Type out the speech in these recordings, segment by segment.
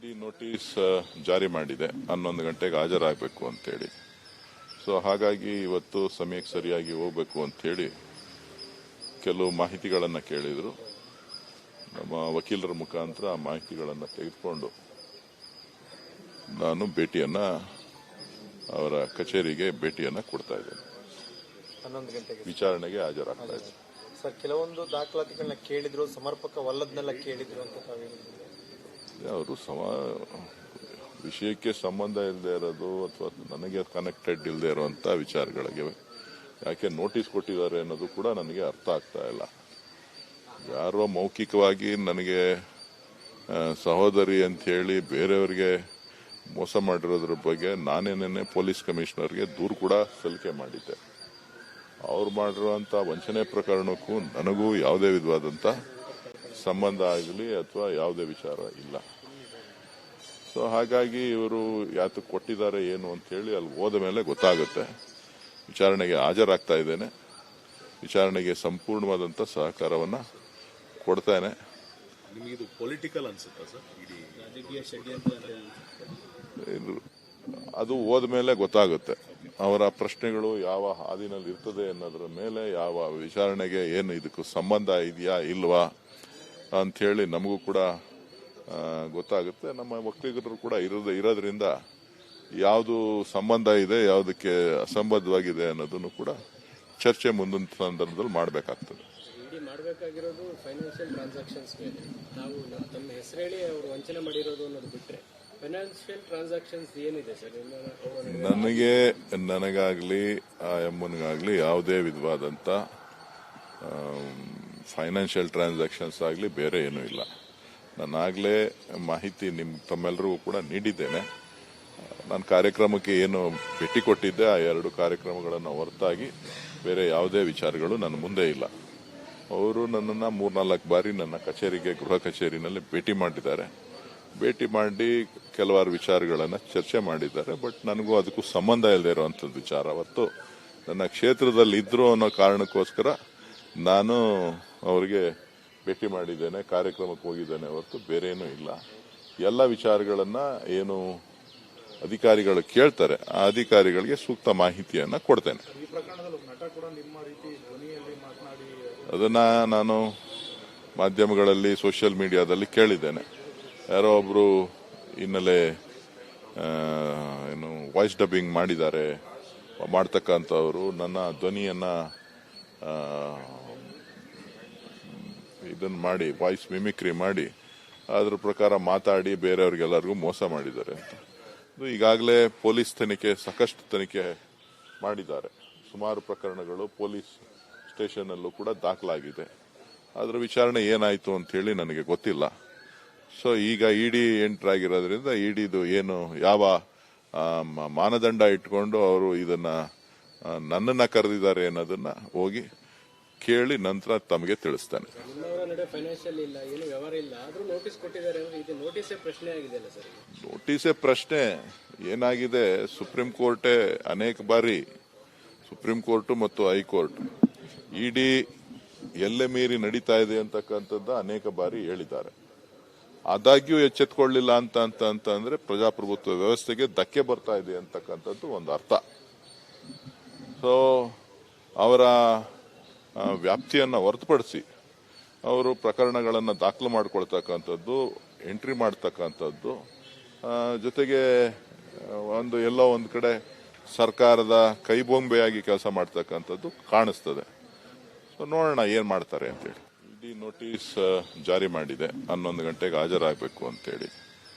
ಇಡಿ notice ಜಾರಿ ಮಾಡಿದೆ 11 ಗಂಟೆಗೆ ಹಾಜರಾಗಬೇಕು ಅಂತೇಳಿ. ಸೊ ಹಾಗಾಗಿ ಇವತ್ತು ಸಮಯಕ್ಕೆ ಸರಿಯಾಗಿ ಹೋಗಬೇಕು ಅಂತೇಳಿ ಕೆಲವು ಮಾಹಿತಿಗಳನ್ನು ಕೇಳಿದರು. ನಮ್ಮ ವಕೀಲರ ಮುಖಾಂತರ ಆ ಮಾಹಿತಿಗಳನ್ನು ತೆಗೆದುಕೊಂಡು ನಾನು ಅವರ ಕಚೇರಿಗೆ ಭೇಟಿಯನ್ನು ಕೊಡ್ತಾ ಇದ್ದೇನೆ. 11 ಗಂಟೆಗೆ ವಿಚಾರಣೆಗೆ ಹಾಜರಾಗ್ತಾ ಇದ್ದೇನೆ. ಸರ್, ಕೆಲವೊಂದು ದಾಖಲಾತಿಗಳನ್ನ ಕೇಳಿದ್ರು, ಸಮರ್ಪಕವಲ್ಲದನ್ನೆಲ್ಲ ಕೇಳಿದ್ರು ಅಂತ ಅವರು ವಿಷಯಕ್ಕೆ ಸಂಬಂಧ ಇಲ್ಲದೆ ಇರೋದು ಅಥವಾ ನನಗೆ ಕನೆಕ್ಟೆಡ್ ಇಲ್ಲದೆ ಇರುವಂತ ವಿಚಾರಗಳಿಗೆ ಯಾಕೆ ನೋಟಿಸ್ ಕೊಟ್ಟಿದ್ದಾರೆ ಅನ್ನೋದು ಕೂಡ ನನಗೆ ಅರ್ಥ ಆಗ್ತಾ ಇಲ್ಲ. ಯಾರೋ ಮೌಖಿಕವಾಗಿ ನನಗೆ ಸಹೋದರಿ ಅಂತ ಹೇಳಿ ಬೇರೆಯವರಿಗೆ ಮೋಸ ಮಾಡಿರೋದ್ರ ಬಗ್ಗೆ ನಾನೇನೇ ಪೊಲೀಸ್ ಕಮಿಷನರ್ಗೆ ದೂರು ಕೂಡ ಸಲ್ಲಿಕೆ ಮಾಡಿದ್ದೆ. ಅವ್ರು ಮಾಡಿರುವಂತ ವಂಚನೆ ಪ್ರಕರಣಕ್ಕೂ ನನಗೂ ಯಾವುದೇ ವಿಧವಾದಂತ ಸಂಬಂಧ ಆಗಲಿ ಅಥವಾ ಯಾವುದೇ ವಿಚಾರ ಇಲ್ಲ. ಸೊ ಹಾಗಾಗಿ ಇವರು ಯಾತಕ್ಕೆ ಕೊಟ್ಟಿದ್ದಾರೆ ಏನು ಅಂತ ಹೇಳಿ ಅಲ್ಲಿ ಹೋದ ಮೇಲೆ ಗೊತ್ತಾಗುತ್ತೆ. ವಿಚಾರಣೆಗೆ ಹಾಜರಾಗ್ತಾ ಇದ್ದೇನೆ. ವಿಚಾರಣೆಗೆ ಸಂಪೂರ್ಣವಾದಂತ ಸಹಕಾರವನ್ನ ಕೊಡ್ತೇನೆ. ನಿಮಗಿದು ಪೊಲಿಟಿಕಲ್ ಅನ್ಸುತ್ತಾ ಸರ್? ಇಡೀ ರಾಜಕೀಯ ಅದು ಹೋದ ಮೇಲೆ ಗೊತ್ತಾಗುತ್ತೆ. ಅವರ ಪ್ರಶ್ನೆಗಳು ಯಾವ ಹಾದಿನಲ್ಲಿ ಇರ್ತದೆ ಅನ್ನೋದ್ರ ಮೇಲೆ ಯಾವ ವಿಚಾರಣೆಗೆ ಏನು ಇದಕ್ಕೂ ಸಂಬಂಧ ಇದೆಯಾ ಇಲ್ವಾ ಅಂತ ಹೇಳಿ ನಮಗೂ ಕೂಡ ಗೊತ್ತಾಗುತ್ತೆ. ನಮ್ಮ ವಕೀಲರು ಕೂಡ ಇರೋದ್ರಿಂದ ಯಾವುದು ಸಂಬಂಧ ಇದೆ, ಯಾವುದಕ್ಕೆ ಅಸಂಬದ್ಧವಾಗಿದೆ ಅನ್ನೋದನ್ನು ಕೂಡ ಚರ್ಚೆ ಮುಂದಿನ ಸಂದರ್ಭದಲ್ಲಿ ಮಾಡಬೇಕಾಗ್ತದೆ. ಮಾಡಬೇಕಾಗಿರೋದು ಫೈನಾನ್ಷಿಯಲ್ ಟ್ರಾನ್ಸಾಕ್ಷನ್ಸ್ ಮೇಲೆ ನಾವು ತಮ್ಮ ಹೆಸರು ಹೇಳಿ ಅವರು ವಂಚನೆ ಮಾಡಿರೋದು ಅನ್ನೋದು ಬಿಟ್ಟರೆ ಫೈನಾನ್ಷಿಯಲ್ ಟ್ರಾನ್ಸಾಕ್ಷನ್ಸ್ ಏನಿದೆ ಸರ್? ನನಗಾಗ್ಲಿ ಆ ಎಮ್ಮನಿಗಾಗ್ಲಿ ಯಾವುದೇ ವಿಧವಾದಂತ ಫೈನಾನ್ಷಿಯಲ್ ಟ್ರಾನ್ಸಾಕ್ಷನ್ಸ್ ಆಗಲಿ ಬೇರೆ ಏನೂ ಇಲ್ಲ. ನಾನಾಗಲೇ ಮಾಹಿತಿ ತಮ್ಮೆಲ್ಲರಿಗೂ ಕೂಡ ನೀಡಿದ್ದೇನೆ. ನಾನು ಕಾರ್ಯಕ್ರಮಕ್ಕೆ ಏನು ಭೇಟಿ ಕೊಟ್ಟಿದ್ದೆ ಆ 2 ಕಾರ್ಯಕ್ರಮಗಳನ್ನು ಹೊರತಾಗಿ ಬೇರೆ ಯಾವುದೇ ವಿಚಾರಗಳು ನನ್ನ ಮುಂದೆ ಇಲ್ಲ. ಅವರು ನನ್ನನ್ನು 3-4 ಬಾರಿ ನನ್ನ ಕಚೇರಿಗೆ, ಗೃಹ ಕಚೇರಿನಲ್ಲಿ ಭೇಟಿ ಮಾಡಿದ್ದಾರೆ. ಭೇಟಿ ಮಾಡಿ ಕೆಲವಾರು ವಿಚಾರಗಳನ್ನು ಚರ್ಚೆ ಮಾಡಿದ್ದಾರೆ. ಬಟ್ ನನಗೂ ಅದಕ್ಕೂ ಸಂಬಂಧ ಇಲ್ಲದೆ ಇರುವಂಥದ್ದು ವಿಚಾರ. ಅವತ್ತು ನನ್ನ ಕ್ಷೇತ್ರದಲ್ಲಿ ಇದ್ರು ಅನ್ನೋ ಕಾರಣಕ್ಕೋಸ್ಕರ ನಾನು ಅವರಿಗೆ ಭೇಟಿ ಮಾಡಿದ್ದೇನೆ, ಕಾರ್ಯಕ್ರಮಕ್ಕೆ ಹೋಗಿದ್ದೇನೆ ಹೊರತು ಬೇರೆ ಏನೂ ಇಲ್ಲ. ಎಲ್ಲ ವಿಚಾರಗಳನ್ನ ಏನು ಅಧಿಕಾರಿಗಳು ಕೇಳ್ತಾರೆ ಆ ಅಧಿಕಾರಿಗಳಿಗೆ ಸೂಕ್ತ ಮಾಹಿತಿಯನ್ನ ಕೊಡ್ತೇನೆ. ಅದನ್ನ ನಾನು ಮಾಧ್ಯಮಗಳಲ್ಲಿ, ಸೋಷಿಯಲ್ ಮೀಡಿಯಾದಲ್ಲಿ ಕೇಳಿದ್ದೇನೆ. ಯಾರೋ ಒಬ್ರು ಹಿನ್ನೆಲೆ ಏನು ವಾಯ್ಸ್ ಡಬ್ಬಿಂಗ್ ಮಾಡ್ತಕ್ಕಂಥವ್ರು ನನ್ನ ಧ್ವನಿಯನ್ನ ಇದನ್ನ ಮಾಡಿ, ವಾಯ್ಸ್ ಮಿಮಿಕ್ರಿ ಮಾಡಿ ಅದ್ರ ಪ್ರಕಾರ ಮಾತಾಡಿ ಬೇರೆಯವ್ರಿಗೆಲ್ಲರಿಗೂ ಮೋಸ ಮಾಡಿದ್ದಾರೆ ಅಂತ. ಈಗಾಗಲೇ ಪೊಲೀಸ್ ತನಿಖೆ, ಸಾಕಷ್ಟು ತನಿಖೆ ಮಾಡಿದ್ದಾರೆ. ಸುಮಾರು ಪ್ರಕರಣಗಳು ಪೊಲೀಸ್ ಸ್ಟೇಷನ್ ಅಲ್ಲೂ ಕೂಡ ದಾಖಲಾಗಿದೆ. ಅದರ ವಿಚಾರಣೆ ಏನಾಯ್ತು ಅಂತ ಹೇಳಿ ನನಗೆ ಗೊತ್ತಿಲ್ಲ. ಸೊ ಈಗ ಇಡಿ ಎಂಟರ್ ಆಗಿರೋದ್ರಿಂದ ಇಡಿದು ಏನು ಯಾವ ಮಾನದಂಡ ಇಟ್ಕೊಂಡು ಅವರು ಇದನ್ನ ನನ್ನನ್ನ ಕರೆದಿದ್ದಾರೆ ಅನ್ನೋದನ್ನ ಹೋಗಿ ಕೇಳಿ ನಂತರ ತಮಗೆ ತಿಳಿಸ್ತಾನೆ. ನೋಟಿಸೇ ಪ್ರಶ್ನೆ ಏನಾಗಿದೆ, ಸುಪ್ರೀಂ ಕೋರ್ಟೇ ಅನೇಕ ಬಾರಿ, ಸುಪ್ರೀಂ ಕೋರ್ಟ್ ಮತ್ತು ಹೈಕೋರ್ಟ್ ಇಡಿ ಎಲ್ಲೆ ಮೀರಿ ನಡೀತಾ ಇದೆ ಅಂತಕ್ಕಂಥದ್ದು ಅನೇಕ ಬಾರಿ ಹೇಳಿದ್ದಾರೆ. ಆದಾಗ್ಯೂ ಎಚ್ಚೆತ್ತುಕೊಳ್ಳಿಲ್ಲ ಅಂದ್ರೆ ಪ್ರಜಾಪ್ರಭುತ್ವ ವ್ಯವಸ್ಥೆಗೆ ಧಕ್ಕೆ ಬರ್ತಾ ಇದೆ ಅಂತಕ್ಕಂಥದ್ದು ಒಂದು ಅರ್ಥ. ಸೊ ಅವರ ವ್ಯಾಪ್ತಿಯನ್ನ ಹೊರತುಪಡಿಸಿ ಅವರು ಪ್ರಕರಣಗಳನ್ನು ದಾಖಲು ಮಾಡಿಕೊಳ್ತಕ್ಕಂಥದ್ದು, ಎಂಟ್ರಿ ಮಾಡ್ತಕ್ಕಂಥದ್ದು, ಜೊತೆಗೆ ಎಲ್ಲೋ ಒಂದು ಕಡೆ ಸರ್ಕಾರದ ಕೈಬೊಂಬೆಯಾಗಿ ಕೆಲಸ ಮಾಡ್ತಕ್ಕಂಥದ್ದು ಕಾಣಿಸ್ತದೆ. ಸೊ ನೋಡೋಣ ಏನ್ ಮಾಡ್ತಾರೆ ಅಂತೇಳಿ. ಇಡಿ ನೋಟಿಸ್ ಜಾರಿ ಮಾಡಿದೆ 11 ಗಂಟೆಗೆ ಹಾಜರಾಗಬೇಕು ಅಂತೇಳಿ.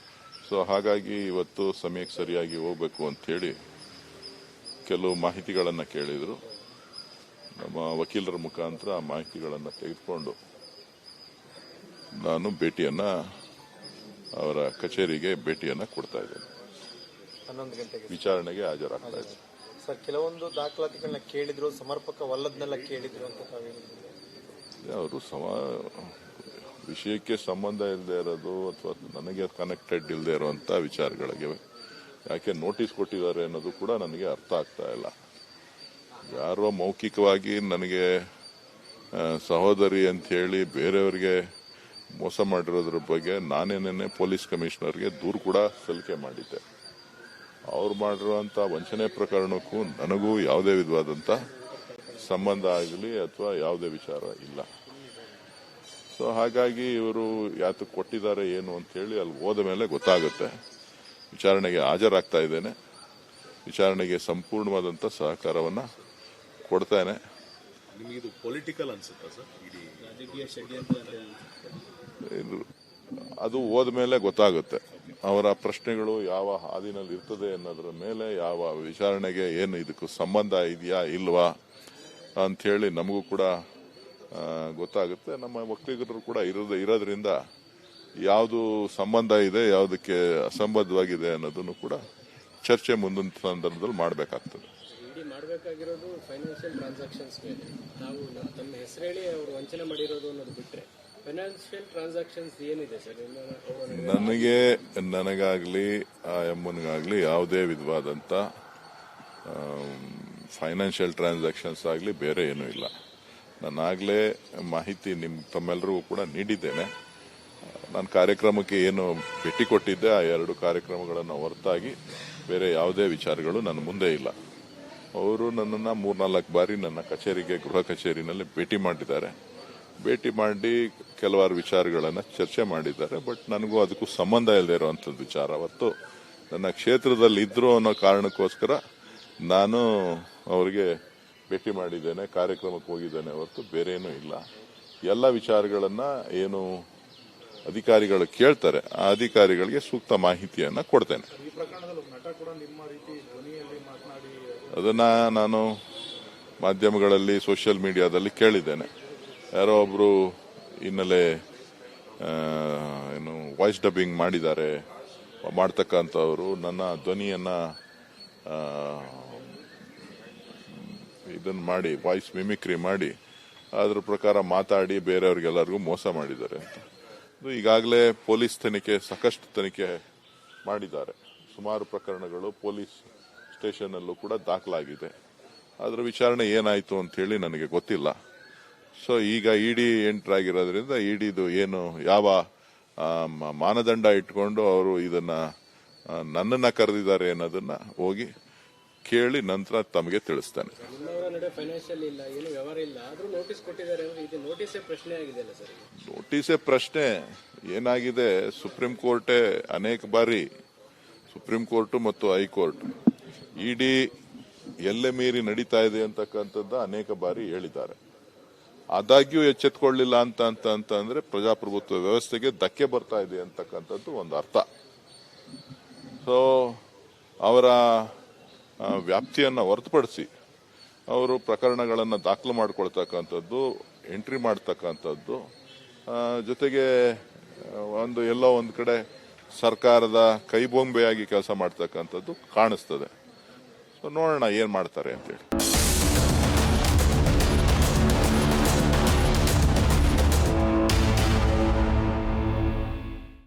ಸೊ ಹಾಗಾಗಿ ಇವತ್ತು ಸಮಯಕ್ಕೆ ಸರಿಯಾಗಿ ಹೋಗಬೇಕು ಅಂತೇಳಿ ಕೆಲವು ಮಾಹಿತಿಗಳನ್ನು ಕೇಳಿದರು. ನಮ್ಮ ವಕೀಲರ ಮುಖಾಂತರ ಆ ಮಾಹಿತಿಗಳನ್ನು ತೆಗೆದುಕೊಂಡು ನಾನು ಅವರ ಕಚೇರಿಗೆ ಭೇಟಿಯನ್ನು ಕೊಡ್ತಾ ಇದ್ದೇನೆ. 11 ಗಂಟೆಗೆ ವಿಚಾರಣೆಗೆ ಹಾಜರಾಗ್ತಾ ಇದ್ದೇನೆ. ಸರ್, ಕೆಲವೊಂದು ದಾಖಲಾತಿಗಳನ್ನ ಕೇಳಿದ್ರು, ಸಮರ್ಪಕವಲ್ಲದನ್ನೆಲ್ಲ ಕೇಳಿದ್ರು ಅಂತ ಅವರು ವಿಷಯಕ್ಕೆ ಸಂಬಂಧ ಇಲ್ಲದೆ ಇರೋದು ಅಥವಾ ನನಗೆ ಕನೆಕ್ಟೆಡ್ ಇಲ್ಲದೆ ಇರುವಂತ ವಿಚಾರಗಳಿಗೆ ಯಾಕೆ ನೋಟಿಸ್ ಕೊಟ್ಟಿದ್ದಾರೆ ಅನ್ನೋದು ಕೂಡ ನನಗೆ ಅರ್ಥ ಆಗ್ತಾ ಇಲ್ಲ. ಯಾರೋ ಮೌಖಿಕವಾಗಿ ನನಗೆ ಸಹೋದರಿ ಅಂತ ಹೇಳಿ ಬೇರೆಯವರಿಗೆ ಮೋಸ ಮಾಡಿರೋದ್ರ ಬಗ್ಗೆ ನಾನೇನೇ ಪೊಲೀಸ್ ಕಮಿಷನರ್ಗೆ ದೂರು ಕೂಡ ಸಲ್ಲಿಕೆ ಮಾಡಿದ್ದೆ. ಅವ್ರು ಮಾಡಿರುವಂತ ವಂಚನೆ ಪ್ರಕರಣಕ್ಕೂ ನನಗೂ ಯಾವುದೇ ವಿಧವಾದಂತ ಸಂಬಂಧ ಆಗಲಿ ಅಥವಾ ಯಾವುದೇ ವಿಚಾರ ಇಲ್ಲ. ಸೊ ಹಾಗಾಗಿ ಇವರು ಯಾತಕ್ಕೆ ಕೊಟ್ಟಿದ್ದಾರೆ ಏನು ಅಂತ ಹೇಳಿ ಅಲ್ಲಿ ಹೋದ ಮೇಲೆ ಗೊತ್ತಾಗುತ್ತೆ. ವಿಚಾರಣೆಗೆ ಹಾಜರಾಗ್ತಾ ಇದ್ದೇನೆ. ವಿಚಾರಣೆಗೆ ಸಂಪೂರ್ಣವಾದಂತ ಸಹಕಾರವನ್ನ ಕೊಡ್ತೇನೆ. ನಿಮಗೆ ಇದು ಪೊಲಿಟಿಕಲ್ ಅನ್ಸುತ್ತಾ ಸರ್? ಇಡೀ ರಾಜಕೀಯ ಷಡ್ಯಂತ್ರ ಅದು ಹೋದ ಮೇಲೆ ಗೊತ್ತಾಗುತ್ತೆ. ಅವರ ಪ್ರಶ್ನೆಗಳು ಯಾವ ಹಾದಿನಲ್ಲಿ ಇರ್ತದೆ ಅನ್ನೋದ್ರ ಮೇಲೆ ಯಾವ ವಿಚಾರಣೆಗೆ ಏನು ಇದಕ್ಕೂ ಸಂಬಂಧ ಇದೆಯಾ ಇಲ್ವಾ ಅಂತ ಹೇಳಿ ನಮಗೂ ಕೂಡ ಗೊತ್ತಾಗುತ್ತೆ. ನಮ್ಮ ವಕೀಲರು ಕೂಡ ಇರೋದ್ರಿಂದ ಯಾವುದು ಸಂಬಂಧ ಇದೆ, ಯಾವುದಕ್ಕೆ ಅಸಂಬದ್ಧವಾಗಿದೆ ಅನ್ನೋದನ್ನು ಕೂಡ ಚರ್ಚೆ ಮುಂದಿನ ಸಂದರ್ಭದಲ್ಲಿ ಮಾಡಬೇಕಾಗ್ತದೆ. ಇಡಿ ಮಾಡಬೇಕಾಗಿರೋದು ಫೈನಾನ್ಷಿಯಲ್ ಟ್ರಾನ್ಸಾಕ್ಷನ್ಸ್ ಮೇಲೆ. ನಾವು ತಮ್ಮ ಹೆಸರು ಹೇಳಿ ಅವರು ವಂಚನೆ ಮಾಡಿರೋದು ಅನ್ನೋದು ಬಿಟ್ರೆ ಫೈನಾನ್ಷಿಯಲ್ ಟ್ರಾನ್ಸಾಕ್ಷನ್ಸ್ ಏನಿದೆ ಸರ್? ನನಗಾಗ್ಲಿ ಆ ಎಮ್ಮನಿಗಾಗ್ಲಿ ಯಾವುದೇ ವಿಧವಾದಂತ ಫೈನಾನ್ಷಿಯಲ್ ಟ್ರಾನ್ಸಾಕ್ಷನ್ಸ್ ಆಗಲಿ ಬೇರೆ ಏನೂ ಇಲ್ಲ. ನಾನಾಗಲೇ ಮಾಹಿತಿ ತಮ್ಮೆಲ್ಲರಿಗೂ ಕೂಡ ನೀಡಿದ್ದೇನೆ. ನಾನು ಕಾರ್ಯಕ್ರಮಕ್ಕೆ ಏನು ಭೇಟಿ ಕೊಟ್ಟಿದ್ದೆ ಆ 2 ಕಾರ್ಯಕ್ರಮಗಳನ್ನು ಹೊರತಾಗಿ ಬೇರೆ ಯಾವುದೇ ವಿಚಾರಗಳು ನನ್ನ ಮುಂದೆ ಇಲ್ಲ. ಅವರು ನನ್ನನ್ನು 3-4 ಬಾರಿ ನನ್ನ ಕಚೇರಿಗೆ, ಗೃಹ ಕಚೇರಿನಲ್ಲಿ ಭೇಟಿ ಮಾಡಿದ್ದಾರೆ. ಭೇಟಿ ಮಾಡಿ ಕೆಲವಾರು ವಿಚಾರಗಳನ್ನು ಚರ್ಚೆ ಮಾಡಿದ್ದಾರೆ. ಬಟ್ ನನಗೂ ಅದಕ್ಕೂ ಸಂಬಂಧ ಇಲ್ಲದೆ ಇರುವಂಥದ್ದು ವಿಚಾರ. ಅವತ್ತು ನನ್ನ ಕ್ಷೇತ್ರದಲ್ಲಿ ಇದ್ರು ಅನ್ನೋ ಕಾರಣಕ್ಕೋಸ್ಕರ ನಾನು ಅವರಿಗೆ ಭೇಟಿ ಮಾಡಿದ್ದೇನೆ, ಕಾರ್ಯಕ್ರಮಕ್ಕೆ ಹೋಗಿದ್ದೇನೆ ಹೊರತು ಬೇರೆ ಏನೂ ಇಲ್ಲ. ಎಲ್ಲ ವಿಚಾರಗಳನ್ನ ಏನು ಅಧಿಕಾರಿಗಳು ಕೇಳ್ತಾರೆ ಆ ಅಧಿಕಾರಿಗಳಿಗೆ ಸೂಕ್ತ ಮಾಹಿತಿಯನ್ನ ಕೊಡ್ತೇನೆ. ಅದನ್ನ ನಾನು ಮಾಧ್ಯಮಗಳಲ್ಲಿ, ಸೋಷಿಯಲ್ ಮೀಡಿಯಾದಲ್ಲಿ ಕೇಳಿದ್ದೇನೆ. ಯಾರೋ ಒಬ್ರು ಹಿನ್ನೆಲೆ ಏನು ವಾಯ್ಸ್ ಡಬ್ಬಿಂಗ್ ಮಾಡ್ತಕ್ಕಂಥವ್ರು ನನ್ನ ಧ್ವನಿಯನ್ನ ಇದನ್ನ ಮಾಡಿ, ವಾಯ್ಸ್ ಮಿಮಿಕ್ರಿ ಮಾಡಿ ಅದ್ರ ಪ್ರಕಾರ ಮಾತಾಡಿ ಬೇರೆಯವ್ರಿಗೆಲ್ಲರಿಗೂ ಮೋಸ ಮಾಡಿದ್ದಾರೆ ಅಂತ. ಈಗಾಗಲೇ ಪೊಲೀಸ್ ತನಿಖೆ, ಸಾಕಷ್ಟು ತನಿಖೆ ಮಾಡಿದ್ದಾರೆ. ಸುಮಾರು ಪ್ರಕರಣಗಳು ಪೊಲೀಸ್ ಸ್ಟೇಷನ್ ಅಲ್ಲೂ ಕೂಡ ದಾಖಲಾಗಿದೆ. ಅದರ ವಿಚಾರಣೆ ಏನಾಯ್ತು ಅಂತ ಹೇಳಿ ನನಗೆ ಗೊತ್ತಿಲ್ಲ. ಸೊ ಈಗ ಇಡಿ ಎಂಟರ್ ಆಗಿರೋದ್ರಿಂದ ಇಡಿದು ಏನು ಯಾವ ಮಾನದಂಡ ಇಟ್ಕೊಂಡು ಅವರು ಇದನ್ನ ನನ್ನನ್ನ ಕರೆದಿದ್ದಾರೆ ಅನ್ನೋದನ್ನ ಹೋಗಿ ಕೇಳಿ ನಂತರ ತಮಗೆ ತಿಳಿಸ್ತೇನೆ. ಫೈನಾನ್ಷಿಯಲ್ ಇಲ್ಲ, ಏನು ವ್ಯವಹಾರ ಇಲ್ಲ, ಆದ್ರೂ ನೋಟಿಸ್ ಕೊಟ್ಟಿದ್ದಾರೆ. ಇದು ನೋಟಿಸೇ ಪ್ರಶ್ನೆ ಆಗಿದೆ ಅಲ್ಲ ಸರ್? ನೋಟಿಸೇ ಪ್ರಶ್ನೆ ಏನಾಗಿದೆ, ಸುಪ್ರೀಂ ಕೋರ್ಟೇ ಅನೇಕ ಬಾರಿ, ಸುಪ್ರೀಂ ಕೋರ್ಟ್ ಮತ್ತು ಹೈಕೋರ್ಟ್ ಇಡಿ ಎಲ್ಲೆ ಮೀರಿ ನಡೀತಾ ಇದೆ ಅಂತಕ್ಕಂಥದ್ದು ಅನೇಕ ಬಾರಿ ಹೇಳಿದ್ದಾರೆ. ಆದಾಗ್ಯೂ ಎಚ್ಚೆತ್ತುಕೊಳ್ಳಿಲ್ಲ ಅಂತ ಅಂದ್ರೆ ಪ್ರಜಾಪ್ರಭುತ್ವ ವ್ಯವಸ್ಥೆಗೆ ಧಕ್ಕೆ ಬರ್ತಾ ಇದೆ ಅಂತಕ್ಕಂಥದ್ದು ಒಂದು ಅರ್ಥ. ಸೊ ಅವರ ವ್ಯಾಪ್ತಿಯನ್ನ ಹೊರತುಪಡಿಸಿ ಅವರು ಪ್ರಕರಣಗಳನ್ನು ದಾಖಲು ಮಾಡಿಕೊಳ್ತಕ್ಕಂಥದ್ದು, ಎಂಟ್ರಿ ಮಾಡ್ತಕ್ಕಂಥದ್ದು, ಜೊತೆಗೆ ಎಲ್ಲೋ ಒಂದು ಕಡೆ ಸರ್ಕಾರದ ಕೈಬೊಂಬೆಯಾಗಿ ಕೆಲಸ ಮಾಡ್ತಕ್ಕಂಥದ್ದು ಕಾಣಿಸ್ತದೆ. ಸೊ ನೋಡೋಣ ಏನ್ ಮಾಡ್ತಾರೆ ಅಂತೇಳಿ.